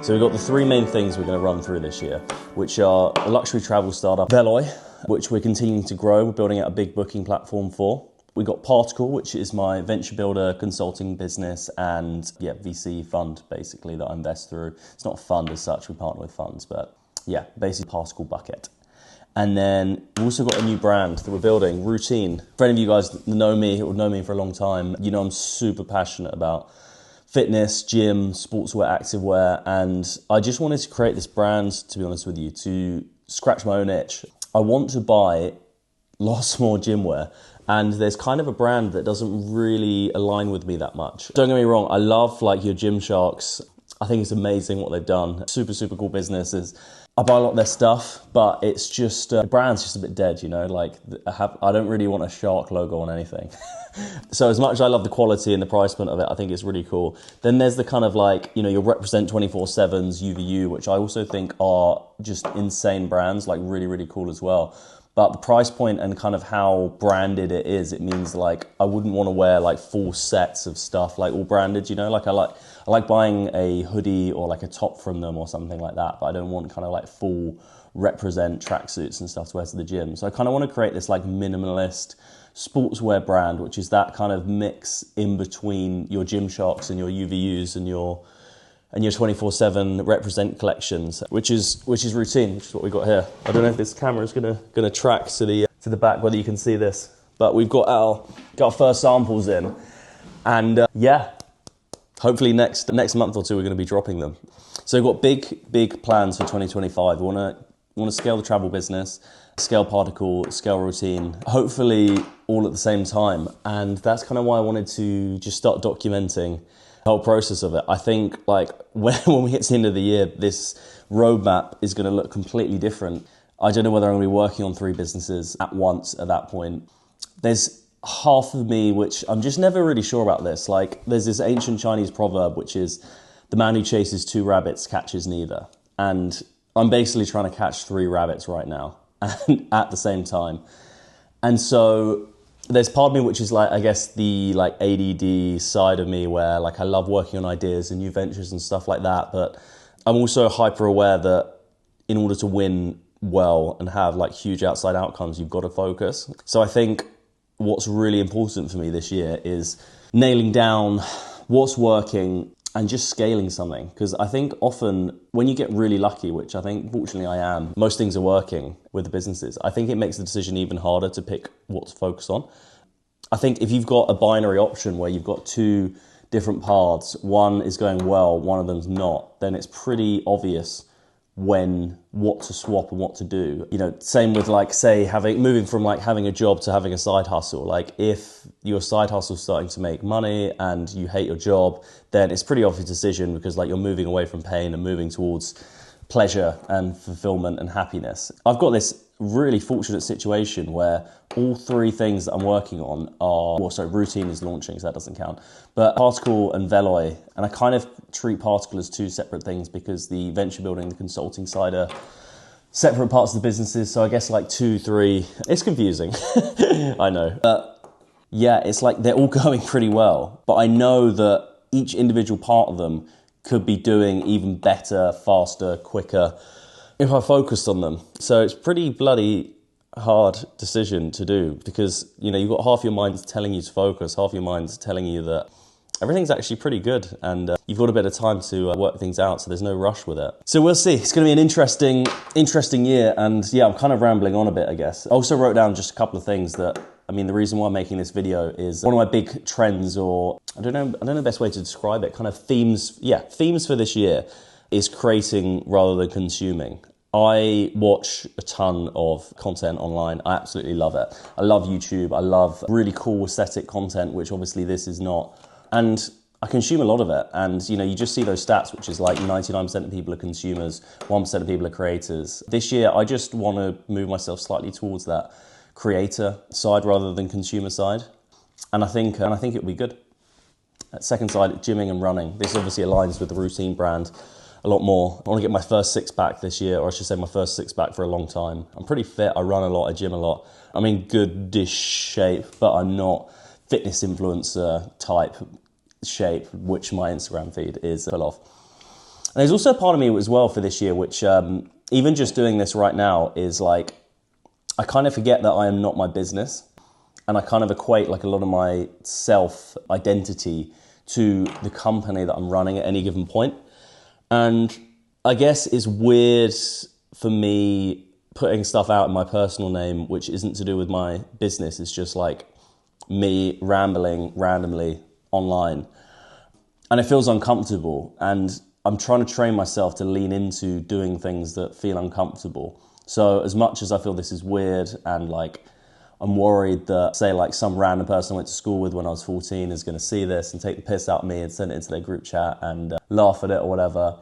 So we've got the three main things we're going to run through this year, which are a luxury travel startup, Veloy, which we're continuing to grow. We're building out a big booking platform for. We've got Particle, which is my venture builder consulting business and VC fund basically that I invest through. It's not a fund as such, we partner with funds, but yeah, basically Particle bucket. And then we've also got a new brand that we're building, Routine. For any of you guys that know me, or know me for a long time, you know I'm super passionate about fitness, gym, sportswear, activewear, and I just wanted to create this brand, to be honest with you, to scratch my own itch. I want to buy lots more gym wear, and there's kind of a brand that doesn't really align with me that much. Don't get me wrong, I love like your Gymsharks. I think it's amazing what they've done. Super, super cool businesses. I buy a lot of their stuff, but it's just, the brand's just a bit dead, you know? Like, I don't really want a shark logo on anything. So as much as I love the quality and the price point of it, I think it's really cool. Then there's the kind of like, you know, your Represent 24/7's UVU, which I also think are just insane brands, like really, really cool as well. But the price point and kind of how branded it is, it means like I wouldn't want to wear like full sets of stuff, like all branded, you know? Like I like buying a hoodie or like a top from them or something like that, but I don't want kind of like full Represent tracksuits and stuff to wear to the gym. So I kind of want to create this like minimalist sportswear brand, which is that kind of mix in between your Gymsharks and your UVUs and your 24/7 Represent collections, which is Routine, which is what we got here. I don't know if this camera is gonna track to the back, whether you can see this, but we've got our first samples in, and hopefully next month or two we're going to be dropping them. So we've got big plans for 2025. We want to scale the travel business, scale Particle, scale Routine, hopefully all at the same time, and that's kind of why I wanted to just start documenting the whole process of it. I think like when we get to the end of the year, this roadmap is going to look completely different. I don't know whether I'm going to be working on 3 businesses at once at that point. There's half of me which I'm just never really sure about this. Like there's this ancient Chinese proverb which is the man who chases 2 rabbits catches neither. And I'm basically trying to catch 3 rabbits right now and at the same time. And so there's part of me which is like, I guess the like ADD side of me where like I love working on ideas and new ventures and stuff like that. But I'm also hyper aware that in order to win well and have like huge outside outcomes, you've got to focus. So I think what's really important for me this year is nailing down what's working and just scaling something. Because I think often when you get really lucky, which I think fortunately I am, most things are working with the businesses. I think it makes the decision even harder to pick what to focus on. I think if you've got a binary option where you've got 2 different paths, one is going well, one of them's not, then it's pretty obvious what to swap and what to do. You know, same with like, say, moving from like having a job to having a side hustle. Like if your side hustle is starting to make money and you hate your job, then it's a pretty obvious decision because like you're moving away from pain and moving towards pleasure and fulfillment and happiness. I've got this really fortunate situation where all 3 things that I'm working on are, Routine is launching, so that doesn't count, but Particle and Veloy, and I kind of treat Particle as 2 separate things because the venture building, the consulting side are separate parts of the businesses, so I guess like 2, 3, it's confusing, I know. But yeah, it's like they're all going pretty well, but I know that each individual part of them could be doing even better, faster, quicker, if I focused on them. So it's pretty bloody hard decision to do because, you know, you've got half your mind telling you to focus, half your mind telling you that everything's actually pretty good and you've got a bit of time to work things out, so there's no rush with it. So we'll see. It's going to be an interesting year, and yeah, I'm kind of rambling on a bit, I guess. I also wrote down just a couple of things that, I mean, the reason why I'm making this video is one of my big trends, or I don't know the best way to describe it, kind of themes for this year is creating rather than consuming. I watch a ton of content online. I absolutely love it. I love YouTube. I love really cool aesthetic content, which obviously this is not. And I consume a lot of it. And you know, you just see those stats, which is like 99% of people are consumers, 1% of people are creators. This year, I just want to move myself slightly towards that creator side rather than consumer side. And I think it'll be good. Second side, gymming and running. This obviously aligns with the Routine brand a lot more. I want to get my first 6-pack this year, or I should say my first 6-pack for a long time. I'm pretty fit, I run a lot, I gym a lot. I'm in good-ish shape, but I'm not fitness influencer type shape, which my Instagram feed is full of. And there's also a part of me as well for this year, which even just doing this right now is like, I kind of forget that I am not my business. And I kind of equate like a lot of my self-identity to the company that I'm running at any given point. And I guess it's weird for me putting stuff out in my personal name, which isn't to do with my business. It's just like me rambling randomly online. And it feels uncomfortable. And I'm trying to train myself to lean into doing things that feel uncomfortable. So as much as I feel this is weird and like, I'm worried that, say, like some random person I went to school with when I was 14 is going to see this and take the piss out of me and send it into their group chat and laugh at it or whatever.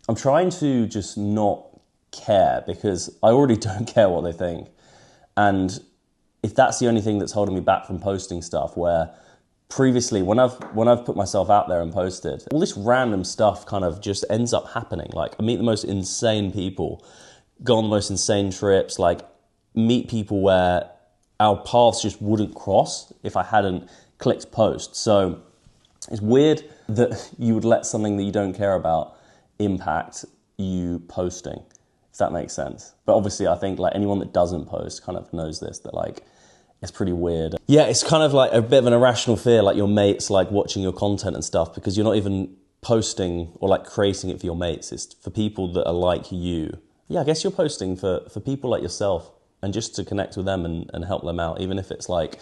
I'm trying to just not care because I already don't care what they think. And if that's the only thing that's holding me back from posting stuff, where previously when I've put myself out there and posted, all this random stuff kind of just ends up happening. Like I meet the most insane people, go on the most insane trips, like meet people where our paths just wouldn't cross if I hadn't clicked post. So it's weird that you would let something that you don't care about impact you posting, if that makes sense. But obviously I think like anyone that doesn't post kind of knows this, that like it's pretty weird. Yeah, it's kind of like a bit of an irrational fear, like your mates like watching your content and stuff, because you're not even posting or like creating it for your mates. It's for people that are like you. Yeah, I guess you're posting for people like yourself, and just to connect with them and help them out, even if it's like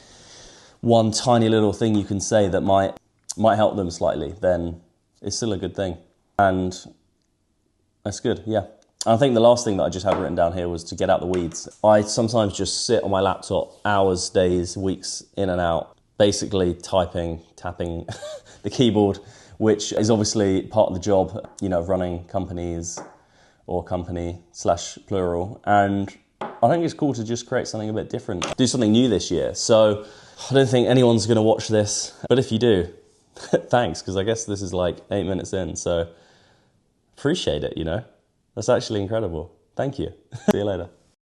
one tiny little thing you can say that might help them slightly, then it's still a good thing. And that's good, yeah. And I think the last thing that I just had written down here was to get out the weeds. I sometimes just sit on my laptop hours, days, weeks in and out, basically tapping the keyboard, which is obviously part of the job, you know, of running companies or company/plural. And I think it's cool to just create something a bit different, do something new this year. So I don't think anyone's going to watch this, but if you do, thanks, because I guess this is like 8 minutes in, so appreciate it, you know. That's actually incredible. Thank you. See you later.